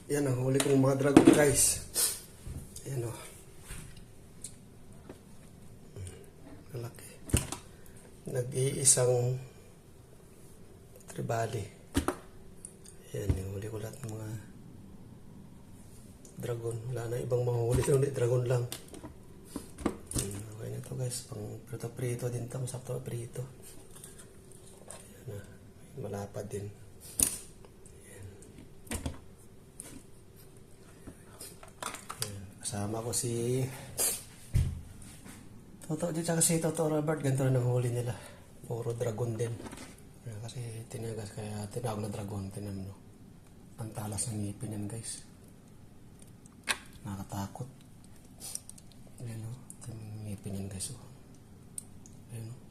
Yan o, huli kong mga dragon guys. Yan o. Malaki. Nag-iisang tribali. Yan, huli ko lahat ng mga dragon. Wala na ibang mahuli. Ulit dragon lang. Okay na ito guys. Pang prito-prito din ito. Masakto na prito. Yan na. Malapad din. Kasama ko si Toto dito kasi Toto Robert, ganito na huli nila. Puro dragon din. Kasi tinagas kaya tinawag na dragon. Tinan mo. Ang talas ng ngipin yan guys. Nakakatakot. Ayan o. Ang ngipin yan guys. Ayan o.